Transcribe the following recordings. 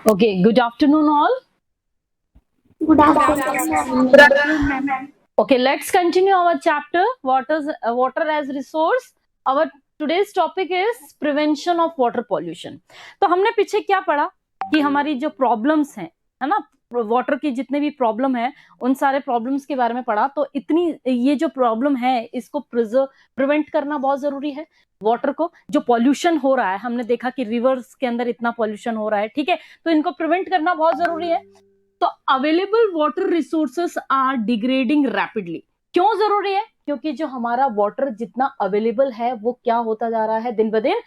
Okay, good afternoon all. Good afternoon, ma'am. Okay, let's continue our chapter water as resource. Our today's topic is prevention of water pollution. तो हमने पीछे क्या पढ़ा कि हमारी जो प्रॉब्लम्स हैं, है ना, वाटर की जितने भी प्रॉब्लम है उन सारे प्रॉब्लम्स के बारे में पढ़ा। तो इतनी ये जो प्रॉब्लम है इसको प्रिवेंट करना बहुत जरूरी है। वाटर को जो पॉल्यूशन हो रहा है, हमने देखा कि रिवर्स के अंदर इतना पॉल्यूशन हो रहा है, ठीक है, तो इनको प्रिवेंट करना बहुत जरूरी है। तो available water resources are degrading rapidly. क्यों जरूरी है? क्योंकि जो हमारा वाटर जितना अवेलेबल है वो क्या होता जा रहा है, दिन ब दिन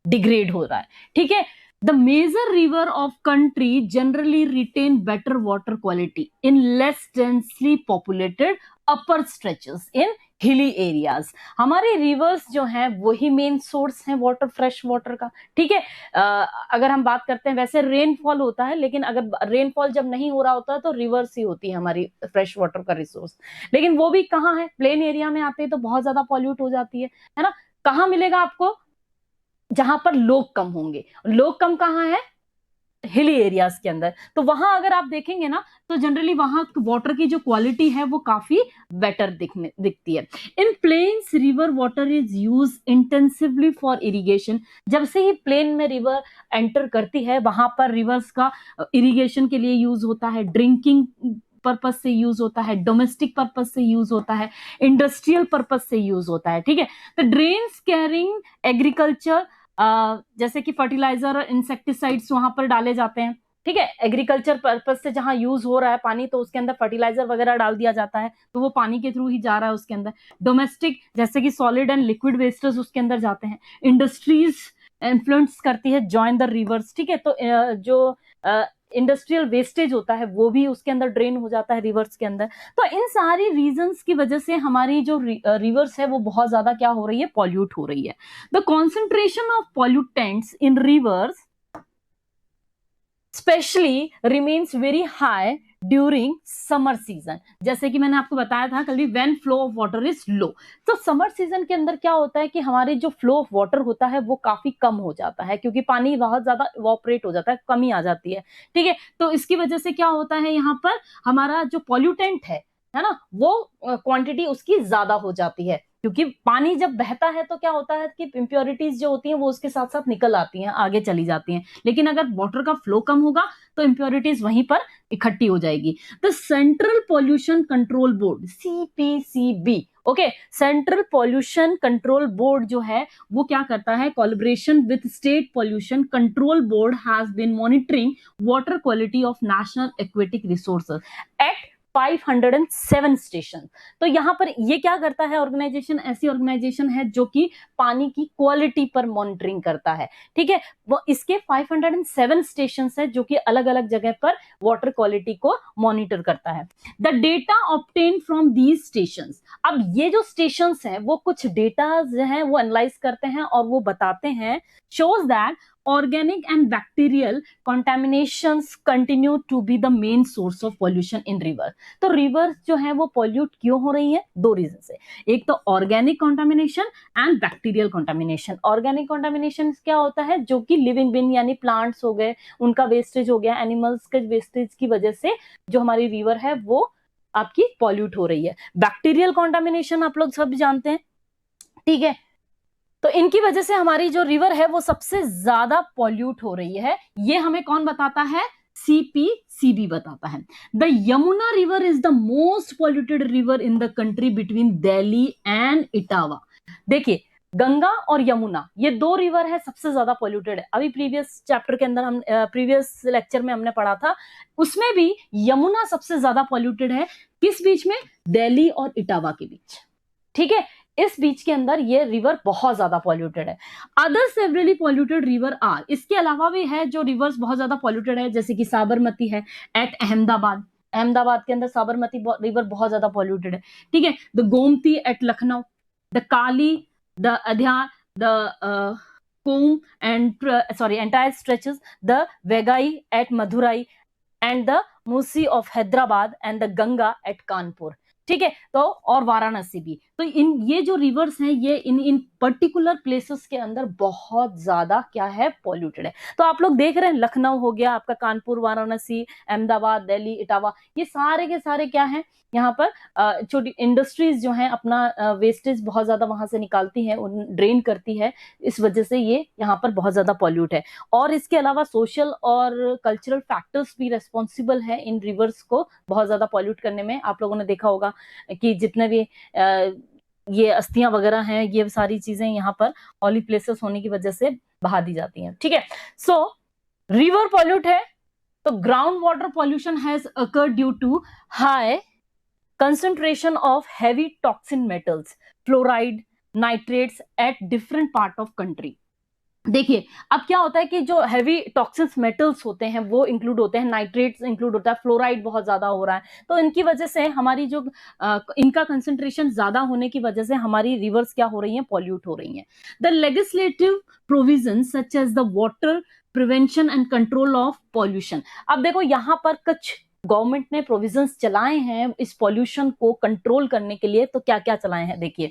डिग्रेड हो रहा है, ठीक है। The major river of country generally retain better water quality in less densely populated upper stretches in hilly areas. हमारे रिवर्स जो हैं वही मेन सोर्स हैं वाटर, फ्रेश वाटर का, ठीक है। अगर हम बात करते हैं, वैसे रेनफॉल होता है, लेकिन अगर रेनफॉल जब नहीं हो रहा होता है तो रिवर्स ही होती है हमारी फ्रेश वाटर का रिसोर्स। लेकिन वो भी कहाँ है? प्लेन एरिया में आते हैं तो बहुत ज्यादा पॉल्यूट हो जाती है ना। कहाँ मिलेगा आपको? जहां पर लोग कम होंगे। लोग कम कहाँ है? हिली एरियाज के अंदर। तो वहां अगर आप देखेंगे ना तो जनरली वहां वाटर की जो क्वालिटी है वो काफी बेटर दिखती है। In plains river water is use intensively for irrigation. जब से ही प्लेन में रिवर एंटर करती है वहां पर रिवर्स का इरिगेशन के लिए यूज होता है, ड्रिंकिंग पर्पज से यूज होता है, डोमेस्टिक पर्पज से यूज होता है, इंडस्ट्रियल पर्पज से यूज होता है, ठीक है। तो ड्रेन्स कैरिंग एग्रीकल्चर, जैसे कि फर्टिलाइजर और इंसेक्टिसाइड्स वहां पर डाले जाते हैं, ठीक है। एग्रीकल्चर पर्पज से जहां यूज हो रहा है पानी तो उसके अंदर फर्टिलाइजर वगैरह डाल दिया जाता है, तो वो पानी के थ्रू ही जा रहा है उसके अंदर। डोमेस्टिक जैसे कि सॉलिड एंड लिक्विड वेस्टेज उसके अंदर जाते हैं। इंडस्ट्रीज इन्फ्लुएंस करती है जॉइन द रिवर्स, ठीक है। तो जो इंडस्ट्रियल वेस्टेज होता है वो भी उसके अंदर ड्रेन हो जाता है रिवर्स के अंदर। तो इन सारी रीजंस की वजह से हमारी जो रिवर्स है वो बहुत ज्यादा क्या हो रही है? पॉल्यूट हो रही है। The concentration of pollutants in rivers especially remains very high during summer season. जैसे कि मैंने आपको बताया था कल भी, when flow of water is low. तो समर सीजन के अंदर क्या होता है कि हमारे जो फ्लो ऑफ वाटर होता है वो काफी कम हो जाता है, क्योंकि पानी बहुत ज्यादा इवोपरेट हो जाता है, कमी आ जाती है, ठीक है। तो इसकी वजह से क्या होता है, यहाँ पर हमारा जो पॉल्यूटेंट है ना, वो क्वांटिटी उसकी ज्यादा हो जाती है। क्योंकि पानी जब बहता है तो क्या होता है कि इम्प्योरिटीज जो होती हैं वो उसके साथ साथ निकल आती हैं, आगे चली जाती हैं। लेकिन अगर वाटर का फ्लो कम होगा तो इम्प्योरिटीज वहीं पर इकट्ठी हो जाएगी। The central pollution control board, CPCB, okay, central pollution control board जो है वो क्या करता है? Collaboration with state pollution control board has been monitoring water quality of national aquatic resources at 507 station. तो यहां पर ये क्या करता है ऑर्गेनाइजेशन? ऐसी ऑर्गेनाइजेशन है जो कि पानी की क्वालिटी पर मॉनिटरिंग करता है, ठीक है। वो इसके 507 स्टेशन है जो कि अलग अलग जगह पर वाटर क्वालिटी को मॉनिटर करता है। The data obtain from these station, अब ये जो स्टेशन है वो कुछ डेटा जो है वो एनालाइज करते हैं और वो बताते हैं, shows that organic and bacterial contaminations continue to be the main source of pollution in river। तो रिवर्स जो है वो पॉल्यूट क्यों हो रही है? दो रीजन से। एक तो organic contamination and bacterial contamination. Organic contamination क्या होता है? जो कि लिविंग बिन यानी प्लांट्स हो गए, उनका वेस्टेज हो गया, एनिमल्स के वेस्टेज की वजह से जो हमारी रिवर है वो आपकी पॉल्यूट हो रही है। बैक्टीरियल कॉन्टामिनेशन आप लोग सब जानते हैं, ठीक है। तो इनकी वजह से हमारी जो रिवर है वो सबसे ज्यादा पॉल्यूट हो रही है। ये हमें कौन बताता है? CPCB बताता है। The Yamuna river is the most polluted river in the country between Delhi and Etawah. देखिए, गंगा और यमुना ये दो रिवर है सबसे ज्यादा पॉल्यूटेड है। अभी प्रीवियस चैप्टर के अंदर हम प्रीवियस लेक्चर में हमने पढ़ा था, उसमें भी यमुना सबसे ज्यादा पॉल्यूटेड है। किस बीच में? दिल्ली और इटावा के बीच, ठीक है। इस बीच के अंदर ये रिवर बहुत ज्यादा पॉल्यूटेड है। Other severely polluted river are, इसके अलावा भी है जो रिवर्स बहुत ज्यादा पॉल्यूटेड है, जैसे कि साबरमती है एट अहमदाबाद। अहमदाबाद के अंदर साबरमती रिवर बहुत ज्यादा पॉल्यूटेड है, ठीक है। The Gomti at Lucknow, the Kali, the Adyar, the Cooum and entire stretches, the Vaigai at Madurai and the Musi of Hyderabad and the Ganga at Kanpur, ठीक है। तो और वाराणसी भी, तो इन ये जो रिवर्स हैं ये इन पर्टिकुलर प्लेसेस के अंदर बहुत ज्यादा क्या है, पॉल्यूटेड है। तो आप लोग देख रहे हैं लखनऊ हो गया आपका, कानपुर, वाराणसी, अहमदाबाद, दिल्ली, इटावा, ये सारे के सारे क्या है, यहाँ पर छोटी इंडस्ट्रीज जो हैं अपना वेस्टेज बहुत ज्यादा वहां से निकालती है, ड्रेन करती है, इस वजह से ये यहाँ पर बहुत ज्यादा पॉल्यूट है। और इसके अलावा सोशल और कल्चरल फैक्टर्स भी रेस्पॉन्सिबल है इन रिवर्स को बहुत ज्यादा पॉल्यूट करने में। आप लोगों ने देखा होगा कि जितने भी ये अस्थियां वगैरह हैं, ये सारी चीजें यहाँ पर हॉली प्लेसेस होने की वजह से बहा दी जाती हैं, ठीक है। सो रिवर पॉल्यूट है, तो ground water pollution has occurred due to high concentration of heavy toxin metals, fluoride, nitrates at different part of country। देखिए अब क्या होता है कि जो हैवी टॉक्सिन्स मेटल्स होते हैं वो इंक्लूड होते हैं, नाइट्रेट्स इंक्लूड होता है, फ्लोराइड बहुत ज्यादा हो रहा है, तो इनकी वजह से हमारी जो इनका कंसंट्रेशन ज्यादा होने की वजह से हमारी रिवर्स क्या हो रही हैं, पॉल्यूट हो रही हैं। The legislative provision such as the water prevention and control of pollution. अब देखो यहाँ पर कुछ गवर्नमेंट ने प्रोविजंस चलाए हैं इस पॉल्यूशन को कंट्रोल करने के लिए, तो क्या क्या चलाए हैं देखिए।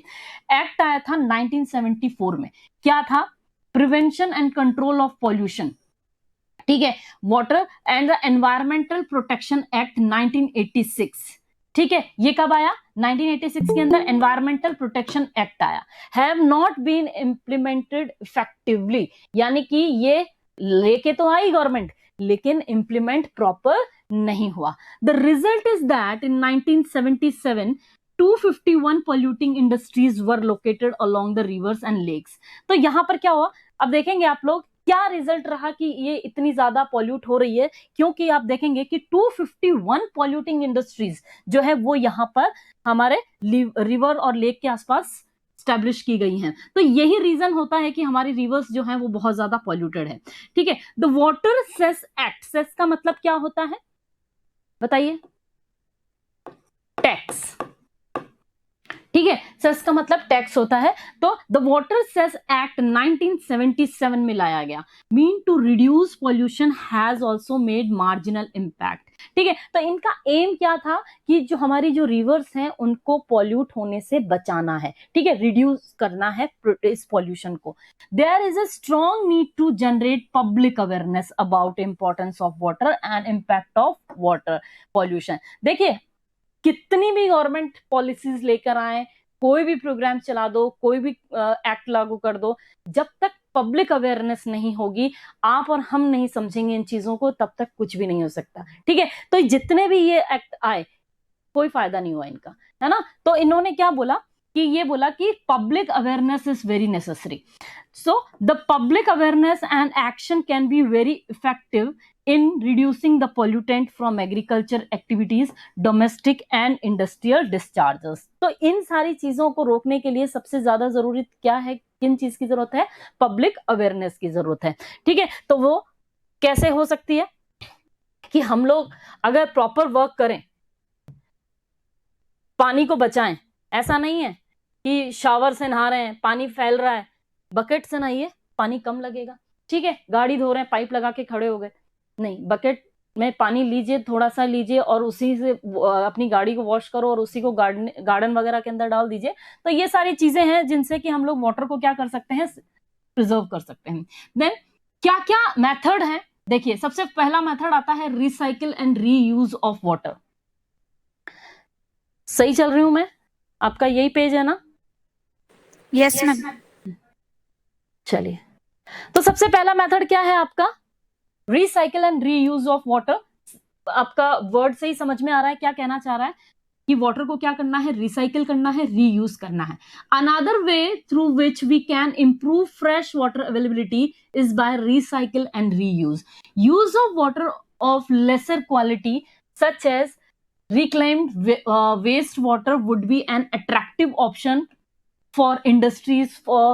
एक्ट आया था 1974 में, क्या था, prevention and control of pollution, ठीक है, water and the environmental protection act 1986, ठीक है। ये कब आया, 1986 के अंदर एनवायरमेंटल प्रोटेक्शन एक्ट आया। Have not been implemented effectively, यानी कि ये लेके तो आई गवर्नमेंट लेकिन इंप्लीमेंट प्रॉपर नहीं हुआ। The result is that in 1977 251 polluting industries were located along the rivers and lakes। तो यहां पर क्या हुआ, अब देखेंगे आप लोग क्या रिजल्ट रहा कि ये इतनी ज्यादा पॉल्यूट हो रही है, क्योंकि आप देखेंगे कि 251 पॉल्यूटिंग इंडस्ट्रीज जो है वो यहाँ पर हमारे रिवर और लेक के आसपास स्टैब्लिश की गई हैं। तो यही रीजन होता है कि हमारी रिवर्स जो है वो बहुत ज्यादा पॉल्यूटेड है, ठीक है। The water cess act, cess का मतलब क्या होता है बताइए, टैक्स, ठीक है, सेस का मतलब टैक्स होता है। तो द वाटर सेस एक्ट 1977 में लाया गया, mean to reduce pollution has also made marginal impact, ठीक है। तो इनका एम क्या था कि जो हमारी जो रिवर्स हैं उनको पॉल्यूट होने से बचाना है, ठीक है, रिड्यूस करना है इस पॉल्यूशन को। There is a strong need to generate public awareness about importance of water and impact of water pollution. देखिए कितनी भी गवर्नमेंट पॉलिसीज लेकर आए, कोई भी प्रोग्राम चला दो, कोई भी एक्ट लागू कर दो, जब तक पब्लिक अवेयरनेस नहीं होगी, आप और हम नहीं समझेंगे इन चीजों को, तब तक कुछ भी नहीं हो सकता, ठीक है। तो जितने भी ये एक्ट आए कोई फायदा नहीं हुआ इनका, है ना। तो इन्होंने क्या बोला कि ये बोला कि public awareness is very necessary. So the public awareness and action can be very effective in reducing the pollutant from agriculture activities, domestic and industrial discharges। तो इन सारी चीजों को रोकने के लिए सबसे ज्यादा जरूरी क्या है, किन चीज की जरूरत है, पब्लिक अवेयरनेस की जरूरत है, ठीक है। तो वो कैसे हो सकती है कि हम लोग अगर प्रॉपर वर्क करें, पानी को बचाएं। ऐसा नहीं है कि शावर से नहा रहे हैं, पानी फैल रहा है, बकेट से नहाइए पानी कम लगेगा, ठीक है। गाड़ी धो रहे हैं, पाइप लगा के खड़े हो गए, नहीं, बकेट में पानी लीजिए, थोड़ा सा लीजिए और उसी से अपनी गाड़ी को वॉश करो और उसी को गार्डन वगैरह के अंदर डाल दीजिए। तो ये सारी चीजें हैं जिनसे कि हम लोग वाटर को क्या कर सकते हैं, प्रिजर्व कर सकते हैं। देन क्या क्या मेथड है, देखिए सबसे पहला मेथड आता है recycle and reuse of water. सही चल रही हूं मैं, आपका यही पेज है ना? Yes ma'am. चलिए, तो सबसे पहला मेथड क्या है आपका, recycle and reuse of water. आपका वर्ड से ही समझ में आ रहा है क्या कहना चाह रहा है कि वाटर को क्या करना है, रिसाइकिल करना है, रीयूज करना है। Another way through which we can improve fresh water availability is by recycle and reuse. Use of water of lesser quality such as reclaimed wastewater would be an attractive option for industries for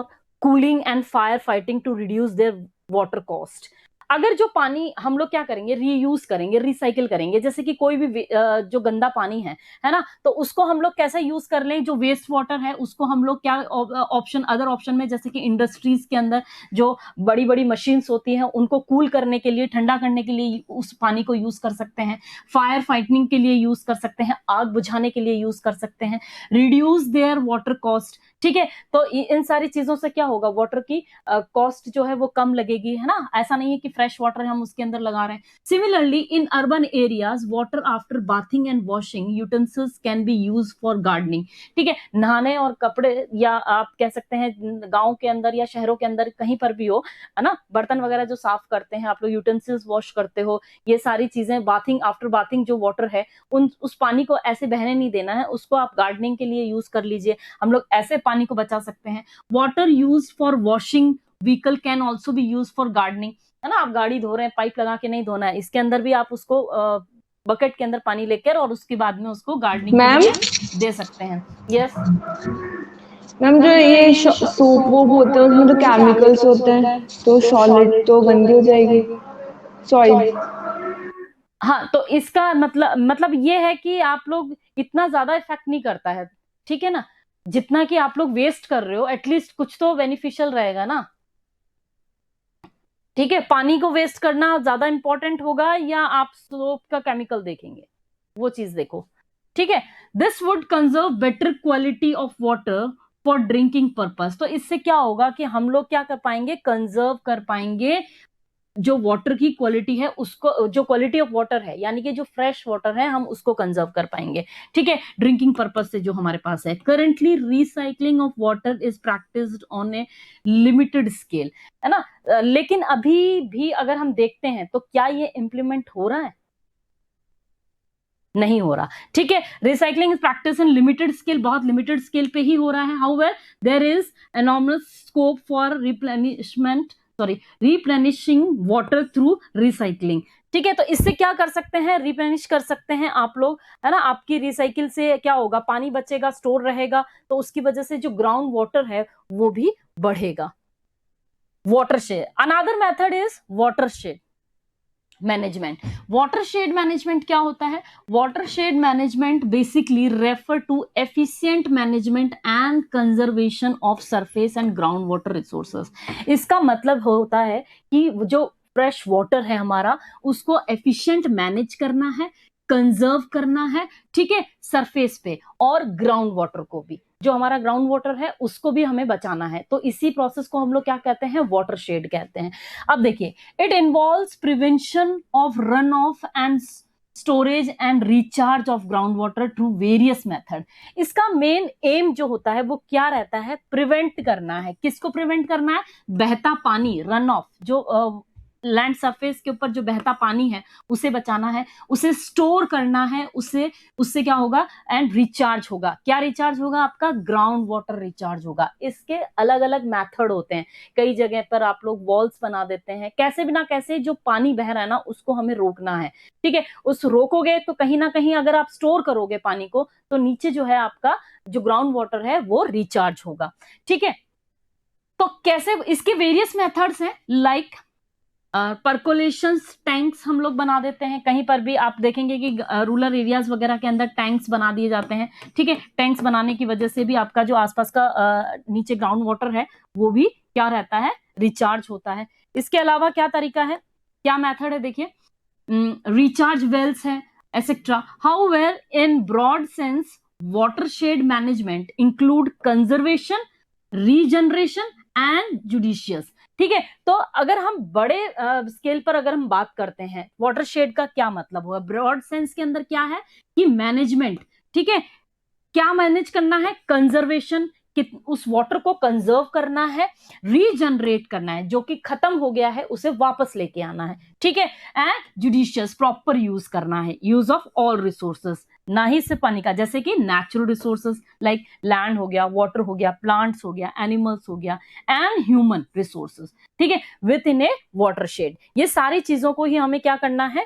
cooling and firefighting to reduce their water cost। अगर जो पानी हम लोग क्या करेंगे, reuse करेंगे, recycle करेंगे, जैसे कि कोई भी जो गंदा पानी है ना, तो उसको हम लोग कैसे यूज कर लें, जो वेस्ट वाटर है उसको हम लोग क्या ऑप्शन, अदर ऑप्शन में, जैसे कि इंडस्ट्रीज के अंदर जो बड़ी बड़ी मशीन्स होती हैं उनको कूल करने के लिए, ठंडा करने के लिए उस पानी को यूज कर सकते हैं, फायर फाइटिंग के लिए यूज कर सकते हैं, आग बुझाने के लिए यूज कर सकते हैं, रिड्यूस देयर वाटर कॉस्ट। ठीक है, तो इन सारी चीजों से क्या होगा, वाटर की कॉस्ट जो है वो कम लगेगी, है ना। ऐसा नहीं है कि फ्रेश वाटर हम उसके अंदर लगा रहे हैं। Similarly in urban areas water after bathing and washing utensils can be use for gardening. ठीक है, नहाने और कपड़े, या आप कह सकते हैं गांव के अंदर या शहरों के अंदर कहीं पर भी हो, है ना, बर्तन वगैरह जो साफ करते हैं आप लोग, यूटेंसिल्स वॉश करते हो, ये सारी चीजें, बाथिंग, आफ्टर बाथिंग जो वाटर है उस पानी को ऐसे बहने नहीं देना है, उसको आप गार्डनिंग के लिए यूज कर लीजिए। हम लोग ऐसे पानी को बचा सकते हैं। Water use for washing vehicle can also be use for gardening, है ना। आप गाड़ी धो रहे हैं, पाइप लगा के नहीं धोना है, इसके अंदर भी आप उसको बकेट के अंदर पानी लेकर और उसके बाद में उसको गार्डनिंग के लिए दे सकते हैं। यस मैम, जो ये सोप वो होते हैं उसमें तो केमिकल्स होते हैं, तो सॉलिड तो गंदी हो जाएगी सॉइल। हाँ, तो इसका मतलब ये है कि आप लोग इतना ज्यादा इफेक्ट नहीं करता है, ठीक है ना, जितना कि आप लोग वेस्ट कर रहे हो, एटलीस्ट कुछ तो बेनिफिशियल रहेगा ना। ठीक है, पानी को वेस्ट करना ज्यादा इंपॉर्टेंट होगा या आप सोप का केमिकल देखेंगे, वो चीज देखो। ठीक है, this would conserve better quality of water for drinking purpose. तो इससे क्या होगा कि हम लोग क्या कर पाएंगे, कंजर्व कर पाएंगे जो वाटर की क्वालिटी है उसको, जो क्वालिटी ऑफ वाटर है, यानी कि जो फ्रेश वाटर है हम उसको कंजर्व कर पाएंगे। ठीक है, ड्रिंकिंग पर्पस से जो हमारे पास है। Currently recycling of water is practised on A limited scale, है ना। लेकिन अभी भी अगर हम देखते हैं तो क्या ये इम्प्लीमेंट हो रहा है, नहीं हो रहा। ठीक है, recycling is practice in limited scale, बहुत लिमिटेड स्केल पे ही हो रहा है। However there is enormous scope for replenishing water through recycling. ठीक है, तो इससे क्या कर सकते हैं, रिप्लेनिश कर सकते हैं आप लोग, है ना। आपकी रिसाइकिल से क्या होगा, पानी बचेगा, स्टोर रहेगा, तो उसकी वजह से जो ग्राउंड वाटर है वो भी बढ़ेगा। Watershed, another method is watershed management. Watershed management क्या होता है, watershed management basically refer to efficient management and conservation of surface and ground water resources. इसका मतलब होता है कि जो फ्रेश वाटर है हमारा, उसको एफिशिएंट मैनेज करना है, कंजर्व करना है, ठीक है, सरफेस पे, और ग्राउंड वाटर को भी, जो हमारा ग्राउंड वाटर है उसको भी हमें बचाना है। तो इसी प्रोसेस को हम लोग क्या कहते हैं, वाटरशेड कहते हैं। अब देखिए, it involves prevention of run of and storage and recharge of ground water through various method. इसका मेन एम जो होता है वो क्या रहता है, प्रिवेंट करना है। किसको प्रिवेंट करना है, बहता पानी, रन ऑफ, जो लैंड सरफेस के ऊपर जो बहता पानी है उसे बचाना है, उसे स्टोर करना है, उससे क्या होगा, एंड रिचार्ज होगा। क्या रिचार्ज होगा, आपका ग्राउंड वाटर रिचार्ज होगा। इसके अलग अलग मेथड होते हैं। कई जगह पर आप लोग वॉल्स बना देते हैं, कैसे भी ना कैसे जो पानी बह रहा है ना उसको हमें रोकना है। ठीक है, उस रोकोगे तो कहीं ना कहीं अगर आप स्टोर करोगे पानी को, तो नीचे जो है आपका जो ग्राउंड वाटर है वो रिचार्ज होगा। ठीक है, तो कैसे, इसके वेरियस मेथड्स हैं, लाइक परकोलेशन टैंक्स हम लोग बना देते हैं। कहीं पर भी आप देखेंगे कि रूरल एरियाज वगैरह के अंदर टैंक्स बना दिए जाते हैं। ठीक है, टैंक्स बनाने की वजह से भी आपका जो आसपास का नीचे ग्राउंड वाटर है वो भी क्या रहता है, रिचार्ज होता है। इसके अलावा क्या तरीका है, क्या मेथड है, देखिए, रिचार्ज वेल्स है, etcetera. However in broad sense watershed management include conservation, regeneration and judicious. ठीक है, तो अगर हम बड़े स्केल पर अगर हम बात करते हैं, वाटरशेड का क्या मतलब हुआ, ब्रॉड सेंस के अंदर क्या है कि मैनेजमेंट। ठीक है, क्या मैनेज करना है, कंजर्वेशन, उस वाटर को कंजर्व करना है, रीजनरेट करना है, जो कि खत्म हो गया है उसे वापस लेके आना है। ठीक है, एंड जुडिशियस, प्रॉपर यूज करना है, यूज ऑफ ऑल रिसोर्सेस, ना ही सिर्फ पानी का, जैसे कि नेचुरल रिसोर्सेस लाइक लैंड हो गया, वाटर हो गया, प्लांट्स हो गया, एनिमल्स हो गया, एंड ह्यूमन रिसोर्सेस। ठीक है, विद इन ए वाटरशेड, ये सारी चीजों को ही हमें क्या करना है,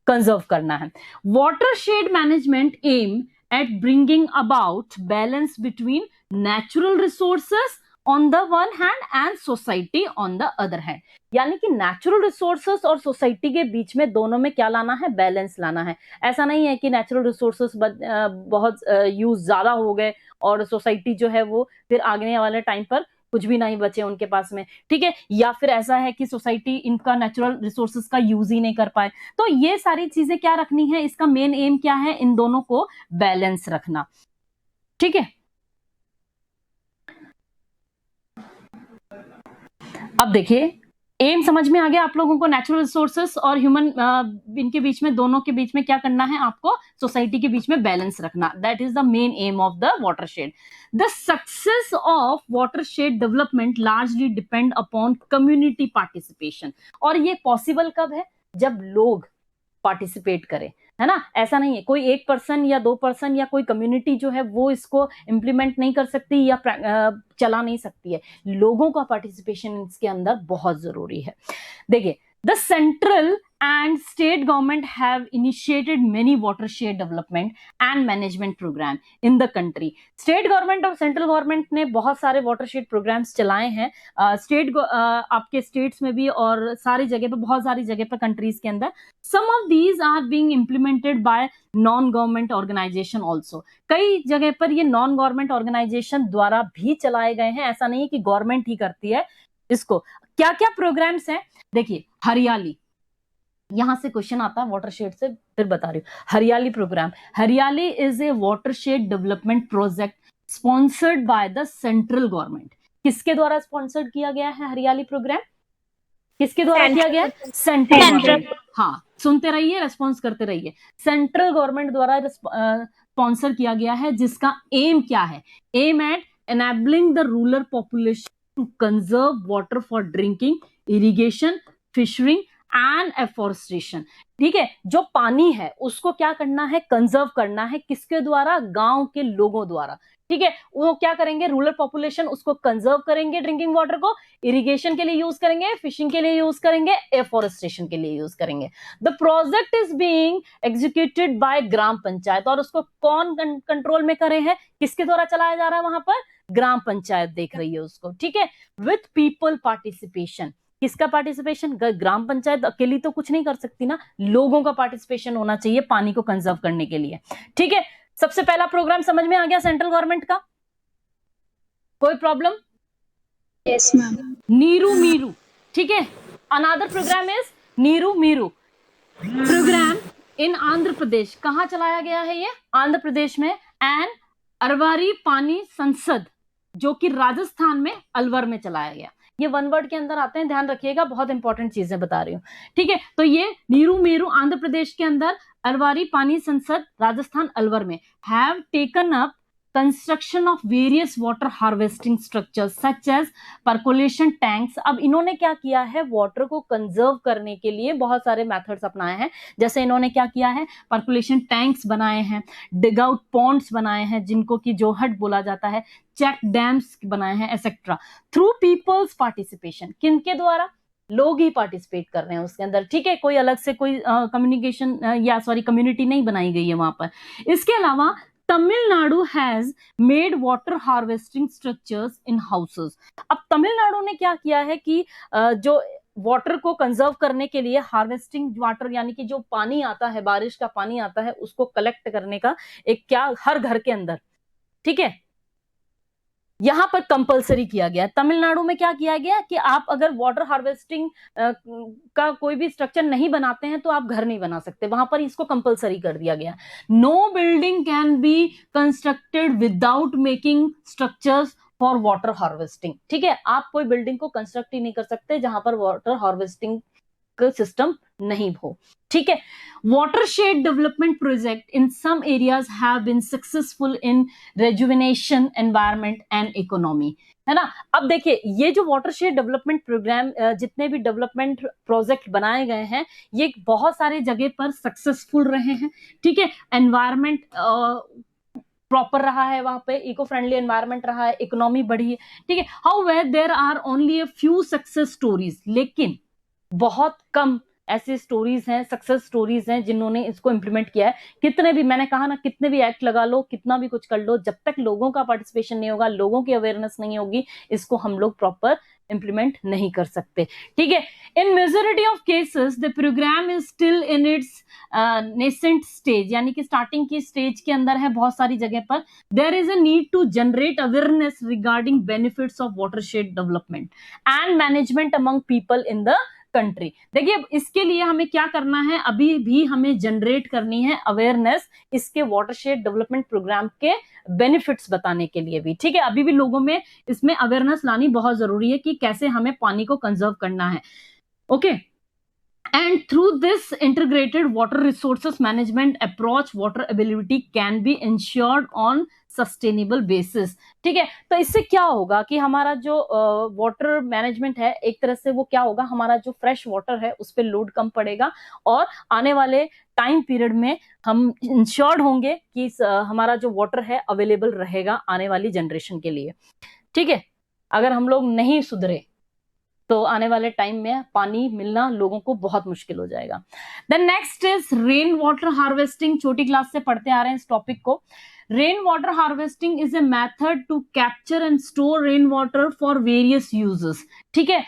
कंजर्व करना है। Watershed management aim at bringing about balance between natural resources, on the one hand and society on the other hand. यानी कि नेचुरल रिसोर्सेस और सोसाइटी के बीच में दोनों में क्या लाना है, बैलेंस लाना है। ऐसा नहीं है कि नेचुरल रिसोर्सेस बहुत यूज ज्यादा हो गए और सोसाइटी जो है वो फिर आगे वाले टाइम पर कुछ भी नहीं बचे उनके पास में, ठीक है, या फिर ऐसा है कि सोसाइटी इनका नेचुरल रिसोर्सेस का यूज ही नहीं कर पाए। तो ये सारी चीजें क्या रखनी है, इसका मेन एम क्या है, इन दोनों को बैलेंस रखना, ठीक है। अब देखिए एम समझ में आ गया आप लोगों को, नेचुरल रिसोर्सेस और ह्यूमन इनके बीच में, दोनों के बीच में क्या करना है, आपको सोसाइटी के बीच में बैलेंस रखना। That is the main M of the watershed. The success of watershed development largely depend upon community participation. और ये पॉसिबल कब है, जब लोग पार्टिसिपेट करें, है ना। ऐसा नहीं है कोई एक पर्सन या दो पर्सन या कोई कम्युनिटी जो है वो इसको इम्प्लीमेंट नहीं कर सकती या चला नहीं सकती है। लोगों का पार्टिसिपेशन इसके अंदर बहुत जरूरी है। देखिए the central and state government have initiated many watershed development and management program in the country. State government और central government ने बहुत सारे watershed programs चलाए हैं। स्टेट आपके स्टेट्स में भी और सारी जगह पे, बहुत सारी जगह पे कंट्रीज के अंदर। some of these are being implemented by non government organization also. कई जगह पर ये non government organization द्वारा भी चलाए गए हैं, ऐसा नहीं है कि गवर्नमेंट ही करती है इसको। क्या क्या प्रोग्राम्स हैं, देखिए हरियाली, यहां से क्वेश्चन आता है वाटरशेड से, फिर बता रही हूँ। हरियाली प्रोग्राम, हरियाली is a watershed development project sponsored by the central government. किसके द्वारा स्पॉन्सर्ड किया गया है हरियाली प्रोग्राम, किसके द्वारा किया गया, सेंट्रल गवर्नमेंट। हाँ सुनते रहिए, रेस्पॉन्स करते रहिए। सेंट्रल गवर्नमेंट द्वारा स्पॉन्सर किया गया है, जिसका एम क्या है, aim at enabling the rural population to conserve water for drinking, irrigation, fishering and afforestation. ठीक है, जो पानी है उसको क्या करना है, कंजर्व करना है, किसके द्वारा, गांव के लोगों द्वारा। ठीक है, वो क्या करेंगे, रूरल पॉपुलेशन उसको कंजर्व करेंगे, ड्रिंकिंग वाटर को, इरिगेशन के लिए यूज करेंगे, फिशिंग के लिए यूज करेंगे, एफॉरेस्टेशन के लिए यूज करेंगे। The project is being executed by gram panchayat. और उसको कौन कंट्रोल में करे हैं, किसके द्वारा चलाया जा रहा है, वहां पर ग्राम पंचायत देख रही है उसको। ठीक है, विथ पीपल पार्टिसिपेशन। किसका पार्टिसिपेशन, ग्राम पंचायत अकेली तो कुछ नहीं कर सकती ना, लोगों का पार्टिसिपेशन होना चाहिए पानी को कंजर्व करने के लिए। ठीक है, सबसे पहला प्रोग्राम समझ में आ गया सेंट्रल गवर्नमेंट का, कोई problem? Yes ma'am. Neeru Meeru. ठीक है, another programme is Neeru Meeru programme in Andhra Pradesh. कहां चलाया गया है ये, आंध्र प्रदेश में। एंड अरवारी पानी संसद, जो कि राजस्थान में अलवर में चलाया गया। ये वन वर्ड के अंदर आते हैं, ध्यान रखिएगा, बहुत इंपॉर्टेंट चीजें बता रही हूँ। ठीक है, तो ये नीरू मेरू आंध्र प्रदेश के अंदर, अरवारी पानी संसद राजस्थान अलवर में, have taken up construction of various water harvesting structures such as percolation tanks. अब इन्होंने क्या किया है, वाटर को कंजर्व करने के लिए बहुत सारे मेथड्स अपनाए हैं। जैसे इन्होंने क्या किया है, परकोलेशन टैंक्स बनाए हैं, डिग आउट पॉन्ड्स बनाए हैं जिनको कि जोहट बोला जाता है, चेक डैम्स बनाए हैं, एक्सेट्रा, थ्रू पीपल्स पार्टिसिपेशन। किनके द्वारा, लोग ही पार्टिसिपेट कर रहे हैं उसके अंदर। ठीक है, कोई अलग से कोई कम्युनिकेशन या सॉरी कम्युनिटी नहीं बनाई गई है वहां पर। इसके अलावा Tamil Nadu has made water harvesting structures in houses. अब तमिलनाडु ने क्या किया है कि जो वाटर को कंजर्व करने के लिए हार्वेस्टिंग वाटर, यानी कि जो पानी आता है, बारिश का पानी आता है, उसको कलेक्ट करने का एक क्या, हर घर के अंदर, ठीक है, यहां पर कंपलसरी किया गया। तमिलनाडु में क्या किया गया कि आप अगर वाटर हार्वेस्टिंग का कोई भी स्ट्रक्चर नहीं बनाते हैं तो आप घर नहीं बना सकते, वहां पर इसको कंपलसरी कर दिया गया। No building can be constructed without making structures for water harvesting. ठीक है, आप कोई बिल्डिंग को कंस्ट्रक्ट ही नहीं कर सकते जहां पर वाटर हार्वेस्टिंग सिस्टम नहीं हो। ठीक है, watershed development project in some areas have been successful in rejuvenation environment and economy, है ना। अब देखिए ये जो वाटरशेड डेवलपमेंट प्रोग्राम, जितने भी डेवलपमेंट प्रोजेक्ट बनाए गए हैं, ये बहुत सारे जगह पर सक्सेसफुल रहे हैं। ठीक है, एनवायरमेंट प्रॉपर रहा है, वहां पे इको फ्रेंडली एनवायरमेंट रहा है, इकोनॉमी बढ़ी है। ठीक है, however there are only a few success stories, लेकिन बहुत कम ऐसी स्टोरीज हैं, सक्सेस स्टोरीज हैं जिन्होंने इसको इम्प्लीमेंट किया है। कितने भी, मैंने कहा ना, कितने भी एक्ट लगा लो, कितना भी कुछ कर लो, जब तक लोगों का पार्टिसिपेशन नहीं होगा, लोगों की अवेयरनेस नहीं होगी, इसको हम लोग प्रॉपर इम्प्लीमेंट नहीं कर सकते। ठीक है, in majority of cases the program is still in its nascent stage, यानी कि स्टार्टिंग की स्टेज के अंदर है बहुत सारी जगह पर। There is a need to generate awareness regarding benefits of watershed development and management among people in the country. देखिए, इसके लिए हमें क्या करना है, अभी भी हमें जनरेट करनी है अवेयरनेस इसके वाटरशेड डेवलपमेंट प्रोग्राम के बेनिफिट्स बताने के लिए भी। ठीक है, अभी भी लोगों में इसमें अवेयरनेस लानी बहुत जरूरी है कि कैसे हमें पानी को कंजर्व करना है। Okay, and through this integrated water resources management approach, water availability can be ensured on sustainable basis. ठीक है, तो इससे क्या होगा कि हमारा जो वाटर मैनेजमेंट है, एक तरह से वो क्या होगा, हमारा जो फ्रेश वाटर है उस पर लोड कम पड़ेगा और आने वाले टाइम पीरियड में हम इंश्योर्ड होंगे कि हमारा जो वाटर है अवेलेबल रहेगा आने वाली जनरेशन के लिए। ठीक है, अगर हम लोग नहीं सुधरे तो आने वाले टाइम में पानी मिलना लोगों को बहुत मुश्किल हो जाएगा। Then next is rain water harvesting. छोटी क्लास से पढ़ते आ रहे हैं इस टॉपिक को। Rain water harvesting is a method to capture and store rain water for various uses. ठीक है,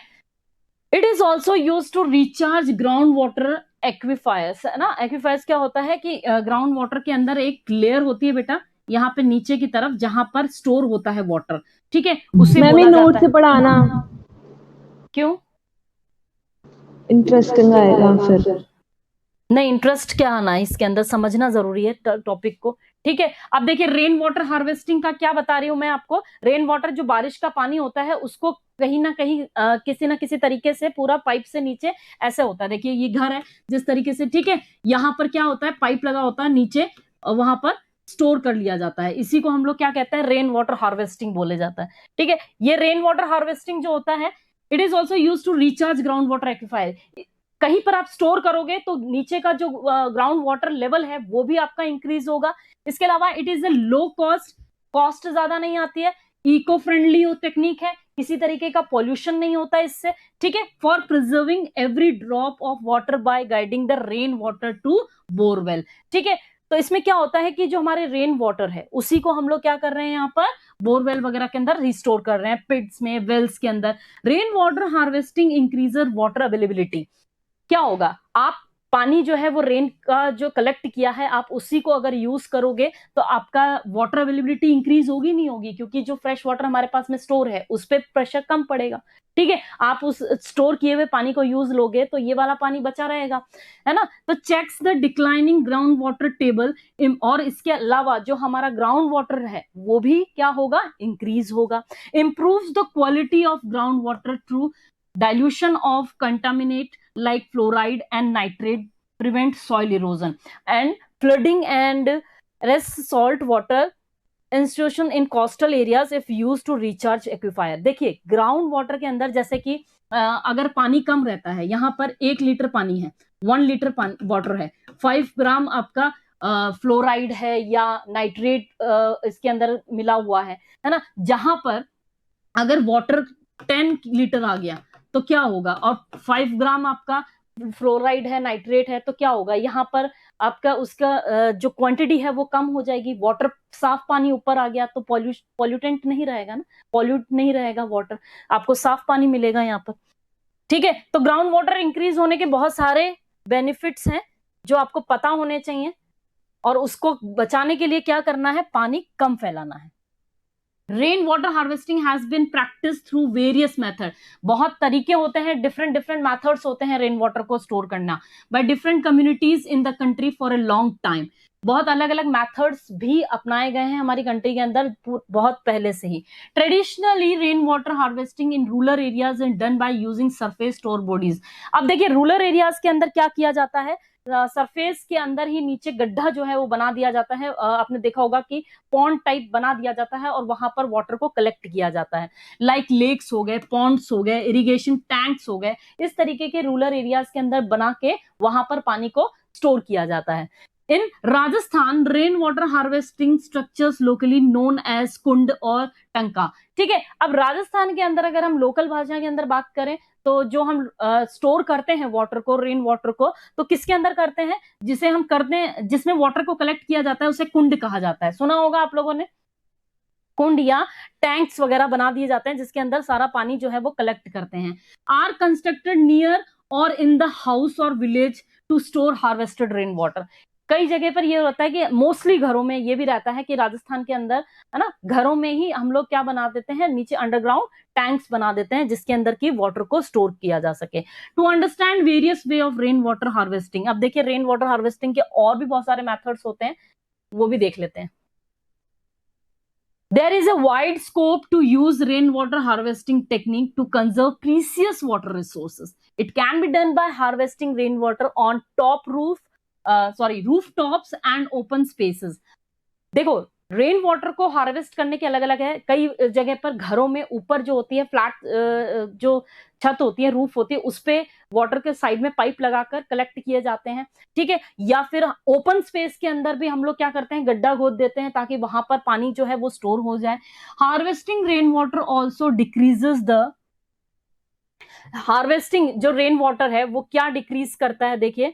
it is also use to recharge ground water aquifers, है ना। एक्विफायर्स क्या होता है कि ग्राउंड वाटर के अंदर एक लेयर होती है बेटा, यहाँ पे नीचे की तरफ, जहां पर स्टोर होता है वाटर। ठीक है, उसे मैम बोला नोट जाता से है। पढ़ाना, क्यों? इंटरेस्टिंग आएगा फिर। नहीं, इंटरेस्ट क्या आना है इसके अंदर, समझना जरूरी है टॉपिक को। ठीक है, अब देखिए रेन वाटर हार्वेस्टिंग का क्या बता रही हूं मैं आपको। रेन वाटर जो बारिश का पानी होता है उसको कहीं ना कहीं किसी ना किसी तरीके से पूरा पाइप से नीचे ऐसे होता है। देखिए ये घर है जिस तरीके से, ठीक है, यहाँ पर क्या होता है, पाइप लगा होता है नीचे, वहां पर स्टोर कर लिया जाता है। इसी को हम लोग क्या कहते हैं, रेन वाटर हार्वेस्टिंग बोले जाता है। ठीक है, ये रेन वाटर हार्वेस्टिंग जो होता है, it is also use to recharge ground water aquifer. कहीं पर आप स्टोर करोगे तो नीचे का जो ग्राउंड वाटर लेवल है वो भी आपका इंक्रीज होगा। इसके अलावा it is a low cost, cost ज्यादा नहीं आती है, इको फ्रेंडली टेक्निक है, किसी तरीके का पॉल्यूशन नहीं होता इससे। ठीक है, for preserving every drop of water by guiding the rain water to borewell. ठीक है, तो इसमें क्या होता है कि जो हमारे रेन वाटर है उसी को हम लोग क्या कर रहे हैं, यहाँ पर बोरवेल वगैरह के अंदर रिस्टोर कर रहे हैं, पिट्स में, वेल्स के अंदर। Rain water harvesting increases water availability. क्या होगा, आप पानी जो है वो रेन का जो कलेक्ट किया है आप उसी को अगर यूज करोगे तो आपका वाटर अवेलेबिलिटी इंक्रीज होगी नहीं होगी, क्योंकि जो फ्रेश वाटर हमारे पास में स्टोर है उस पर प्रेशर कम पड़ेगा। ठीक है, आप उस स्टोर किए हुए पानी को यूज लोगे तो ये वाला पानी बचा रहेगा, है ना। तो checks the declining ground water table, और इसके अलावा जो हमारा ग्राउंड वाटर है वो भी क्या होगा, इंक्रीज होगा। Improves the quality of ground water through dilution of contaminant like fluoride and nitrate, prevent soil erosion and flooding and rest salt water institution in coastal areas if used to recharge aquifer। देखिए ground water के अंदर जैसे कि अगर पानी कम रहता है, यहाँ पर 1 लीटर पानी है, 1 लीटर वाटर है, 5 ग्राम आपका फ्लोराइड है या नाइट्रेट इसके अंदर मिला हुआ है ना। जहां पर अगर वाटर 10 लीटर आ गया तो क्या होगा, और 5 ग्राम आपका फ्लोराइड है, नाइट्रेट है, तो क्या होगा, यहाँ पर आपका उसका जो क्वांटिटी है वो कम हो जाएगी। वाटर, साफ पानी ऊपर आ गया तो पॉल्यूटेंट नहीं रहेगा ना, पॉल्यूट नहीं रहेगा वाटर, आपको साफ पानी मिलेगा यहाँ पर। ठीक है, तो ग्राउंड वाटर इंक्रीज होने के बहुत सारे बेनिफिट्स हैं जो आपको पता होने चाहिए, और उसको बचाने के लिए क्या करना है, पानी कम फैलाना है। Rain water harvesting has been practice through various method. बहुत तरीके होते हैं, डिफरेंट मेथड्स होते हैं रेन वाटर को स्टोर करना by different communities in the country for a long time. बहुत अलग अलग मेथड्स भी अपनाए गए हैं हमारी कंट्री के अंदर बहुत पहले से ही। Traditionally rain water harvesting in rural areas is done by using surface store bodies. अब देखिए रूरल एरियाज के अंदर क्या किया जाता है, सरफेस के अंदर ही नीचे गड्ढा जो है वो बना दिया जाता है। आपने देखा होगा कि पॉन्ड टाइप बना दिया जाता है और वहां पर वाटर को कलेक्ट किया जाता है, लाइक लेक्स हो गए, पॉन्ड्स हो गए, इरिगेशन टैंक्स हो गए, इस तरीके के रूरल एरियाज के अंदर बना के वहां पर पानी को स्टोर किया जाता है। In Rajasthan rain water harvesting structures locally known as kund और टंका। ठीक है, अब राजस्थान के अंदर अगर हम लोकल भाषा के अंदर बात करें तो जो हम स्टोर करते हैं वाटर को, रेन वाटर को, तो किसके अंदर करते हैं, जिसे हम करते हैं, जिसमें वाटर को कलेक्ट किया जाता है उसे कुंड कहा जाता है। सुना होगा आप लोगों ने, कुंड या टैंक्स वगैरह बना दिए जाते हैं जिसके अंदर सारा पानी जो है वो कलेक्ट करते हैं। आर कंस्ट्रक्टेड नियर और इन द हाउस और village to store harvested rain water. कई जगह पर ये होता है कि मोस्टली घरों में ये भी रहता है कि राजस्थान के अंदर, है ना, घरों में ही हम लोग क्या बना देते हैं, नीचे अंडरग्राउंड टैंक्स बना देते हैं जिसके अंदर की वाटर को स्टोर किया जा सके। To understand various way of rain water harvesting, अब देखिए रेन वाटर हार्वेस्टिंग के और भी बहुत सारे मेथड्स होते हैं, वो भी देख लेते हैं। There is a wide scope to use rainwater harvesting technique to conserve precious water resources. It can be done by harvesting rainwater on rooftops and open spaces. देखो, रेन वाटर को हार्वेस्ट करने के अलग अलग है। कई जगह पर घरों में ऊपर जो होती है फ्लैट, जो छत होती है, रूफ होती है, उस पे वाटर के साइड में पाइप लगाकर कलेक्ट किए जाते हैं। ठीक है, या फिर ओपन स्पेस के अंदर भी हम लोग क्या करते हैं, गड्ढा खोद देते हैं ताकि वहां पर पानी जो है वो स्टोर हो जाए। Harvesting rain water also decreases the, harvesting जो रेन वाटर है वो क्या डिक्रीज करता है, देखिए,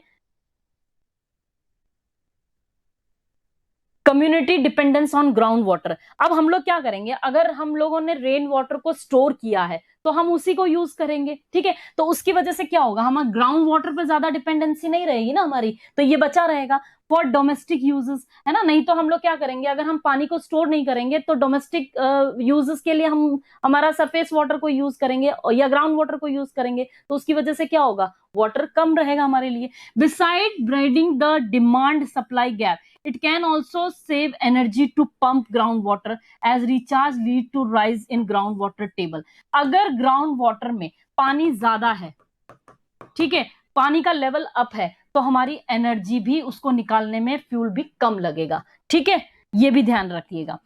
community dependence on ground water. अब हम लोग क्या करेंगे, अगर हम लोगों ने रेन वाटर को स्टोर किया है तो हम उसी को यूज करेंगे। ठीक है, तो उसकी वजह से क्या होगा, हमारा ग्राउंड वाटर पर ज्यादा डिपेंडेंसी नहीं रहेगी ना हमारी, तो ये बचा रहेगा फॉर डोमेस्टिक यूजेस, है ना। नहीं तो हम लोग क्या करेंगे, अगर हम पानी को स्टोर नहीं करेंगे तो डोमेस्टिक यूजेस के लिए हम हमारा सरफेस वाटर को यूज करेंगे या ग्राउंड वाटर को यूज करेंगे, तो उसकी वजह से क्या होगा, वाटर कम रहेगा हमारे लिए। Beside bridging the demand supply gap, it can also save energy to pump groundwater as recharge lead to rise in groundwater table। अगर ग्राउंड वाटर में पानी ज्यादा है, ठीक है, पानी का लेवल अप है, तो हमारी एनर्जी भी, उसको निकालने में फ्यूल भी कम लगेगा। ठीक है, ये भी ध्यान रखिएगा।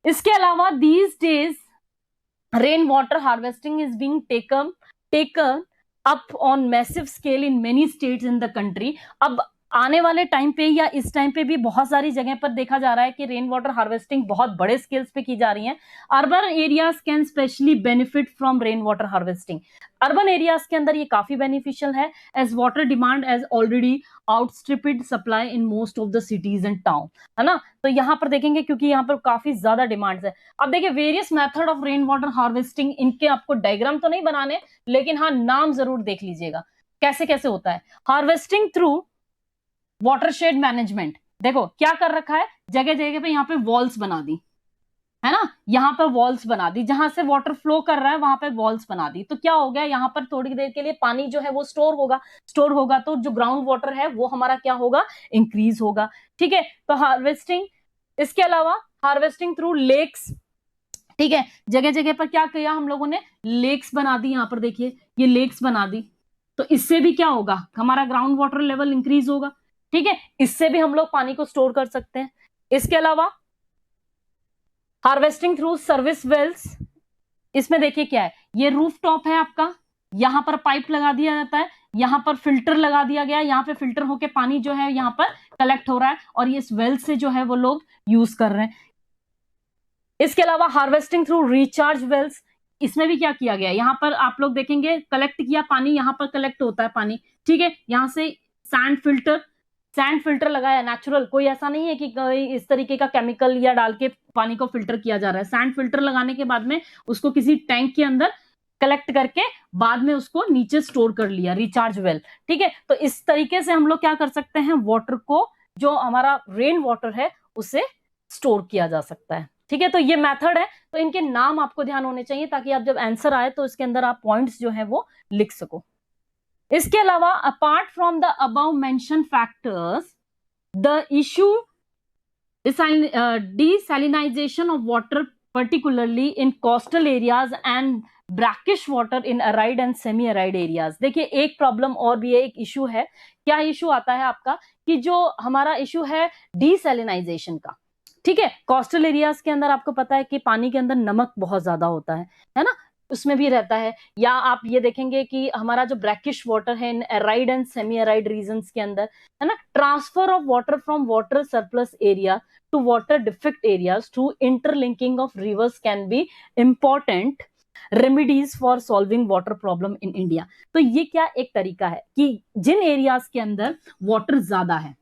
इसके अलावा these days rain water harvesting is being taken up on massive scale in many states in the country. अब आने वाले टाइम पे या इस टाइम पे भी बहुत सारी जगह पर देखा जा रहा है कि रेन वाटर हार्वेस्टिंग बहुत बड़े स्केल्स पे की जा रही है। Urban areas can specially benefit from rain water harvesting. Urban areas के अंदर ये काफी बेनिफिशियल है, as water demand as already outstripped supply in most of the cities and town, है ना। तो यहाँ पर देखेंगे क्योंकि यहाँ पर काफी ज्यादा डिमांड है। अब देखिए various method of rain water harvesting, इनके आपको डायग्राम तो नहीं बनाने, लेकिन हाँ नाम जरूर देख लीजिएगा कैसे कैसे होता है। हार्वेस्टिंग थ्रू वाटरशेड मैनेजमेंट, देखो क्या कर रखा है, जगह जगह पे यहाँ पे वॉल्स बना दी, है ना, यहाँ पर वॉल्स बना दी, जहां से वाटर फ्लो कर रहा है वहां पे वॉल्स बना दी। तो क्या हो गया, यहाँ पर थोड़ी देर के लिए पानी जो है वो स्टोर होगा तो जो ग्राउंड वाटर है वो हमारा क्या होगा, इंक्रीज होगा। ठीक है, तो हार्वेस्टिंग, इसके अलावा हार्वेस्टिंग थ्रू लेक्स, ठीक है, जगह जगह पर क्या किया हम लोगों ने, लेक्स बना दी। यहाँ पर देखिए ये लेक्स बना दी, तो इससे भी क्या होगा, हमारा ग्राउंड वाटर लेवल इंक्रीज होगा। ठीक है, इससे भी हम लोग पानी को स्टोर कर सकते हैं। इसके अलावा हार्वेस्टिंग थ्रू सर्विस वेल्स, इसमें देखिए क्या है, ये रूफ टॉप है आपका, यहां पर पाइप लगा दिया जाता है, यहां पर फिल्टर लगा दिया गया है, यहां पे फिल्टर होके पानी जो है यहां पर कलेक्ट हो रहा है और ये इस वेल से जो है वो लोग यूज कर रहे हैं। इसके अलावा हार्वेस्टिंग थ्रू रिचार्ज वेल्स, इसमें भी क्या किया गया, यहाँ पर आप लोग देखेंगे कलेक्ट किया पानी, यहाँ पर कलेक्ट होता है पानी। ठीक है, यहाँ से सैंड फिल्टर लगाया, नेचुरल, कोई ऐसा नहीं है कि इस तरीके का केमिकल या डाल के पानी को फिल्टर किया जा रहा है। सैंड फिल्टर लगाने के बाद में उसको किसी टैंक के अंदर कलेक्ट करके बाद में उसको नीचे स्टोर कर लिया, रिचार्ज वेल। ठीक है, तो इस तरीके से हम लोग क्या कर सकते हैं, वाटर को, जो हमारा रेन वाटर है उसे स्टोर किया जा सकता है। ठीक है, तो ये मेथड है, तो इनके नाम आपको ध्यान होने चाहिए ताकि आप जब आंसर आए तो इसके अंदर आप पॉइंट्स जो है वो लिख सको। इसके अलावा apart from the above mention factors, the issue desalinization of water particularly in coastal areas and brackish water in arid and semi arid areas। देखिए एक प्रॉब्लम और भी है, एक इशू है। क्या इशू आता है आपका, कि जो हमारा इशू है डिसैलिनाइजेशन का। ठीक है, कोस्टल एरियाज के अंदर आपको पता है कि पानी के अंदर नमक बहुत ज्यादा होता है ना, उसमें भी रहता है। या आप ये देखेंगे कि हमारा जो ब्रैकिश वाटर है in arid and semi arid regions के अंदर, है ना, transfer of water from water surplus area to water deficit areas through interlinking of rivers can be important remedies for solving water problem in India. तो ये क्या एक तरीका है कि जिन एरियाज के अंदर वाटर ज्यादा है,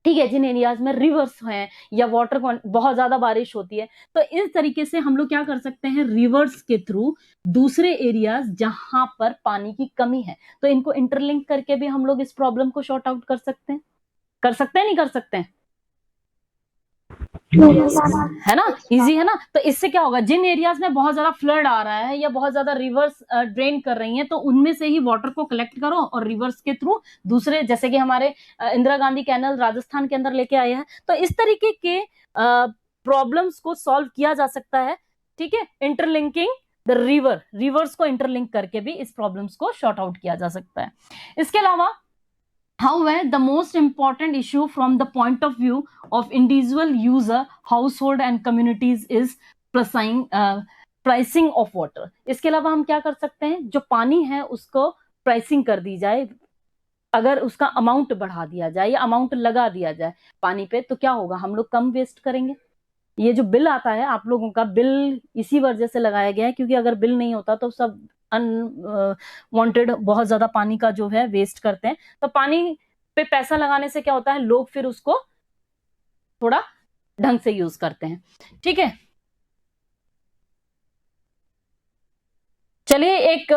ठीक है, जिन एरियाज में रिवर्स हैं या वाटर बहुत ज्यादा बारिश होती है, तो इस तरीके से हम लोग क्या कर सकते हैं, रिवर्स के थ्रू दूसरे एरियाज जहां पर पानी की कमी है, तो इनको इंटरलिंक करके भी हम लोग इस प्रॉब्लम को शॉर्ट आउट कर सकते हैं। कर सकते हैं, नहीं कर सकते हैं? है ना, इजी है ना। तो इससे क्या होगा, जिन एरियाज में बहुत ज्यादा फ्लड आ रहा है या बहुत ज्यादा रिवर्स ड्रेन कर रही हैं, तो उनमें से ही वाटर को कलेक्ट करो और रिवर्स के थ्रू दूसरे, जैसे कि हमारे इंदिरा गांधी कैनल राजस्थान के अंदर लेके आए हैं, तो इस तरीके के प्रॉब्लम्स को सॉल्व किया जा सकता है। ठीक है, इंटरलिंकिंग द रिवर्स को इंटरलिंक करके भी इस प्रॉब्लम्स को शॉर्ट आउट किया जा सकता है। इसके अलावा however, the most important issue from the point of view of individual user, household and communities is pricing of water. इसके अलावा हम क्या कर सकते हैं, जो पानी है उसको प्राइसिंग कर दी जाए, अगर उसका अमाउंट बढ़ा दिया जाए या अमाउंट लगा दिया जाए पानी पे, तो क्या होगा, हम लोग कम वेस्ट करेंगे। ये जो बिल आता है आप लोगों का, बिल इसी वजह से लगाया गया है क्योंकि अगर बिल नहीं होता तो सब अनवांटेड बहुत ज्यादा पानी का जो है वेस्ट करते हैं। तो पानी पे पैसा लगाने से क्या होता है, लोग फिर उसको थोड़ा ढंग से यूज करते हैं। ठीक है, चलिए, एक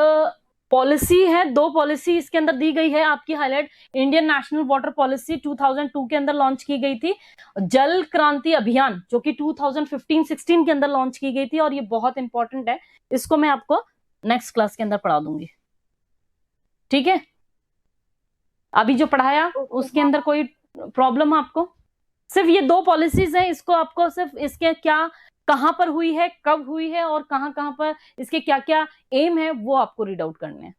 पॉलिसी है, दो पॉलिसी इसके अंदर दी गई है आपकी highlight. Indian national water policy 2002 के अंदर लॉन्च की गई थी। जल क्रांति अभियान जो कि 2015-16 के अंदर लॉन्च की गई थी, और ये बहुत इंपॉर्टेंट है, इसको मैं आपको नेक्स्ट क्लास के अंदर पढ़ा दूंगी। ठीक है, अभी जो पढ़ाया उसके अंदर कोई प्रॉब्लम आपको? सिर्फ ये दो पॉलिसीज हैं, इसको आपको सिर्फ इसके क्या, कहां पर हुई है, कब हुई है और कहां कहां पर इसके क्या क्या एम है, वो आपको रीड आउट करने हैं।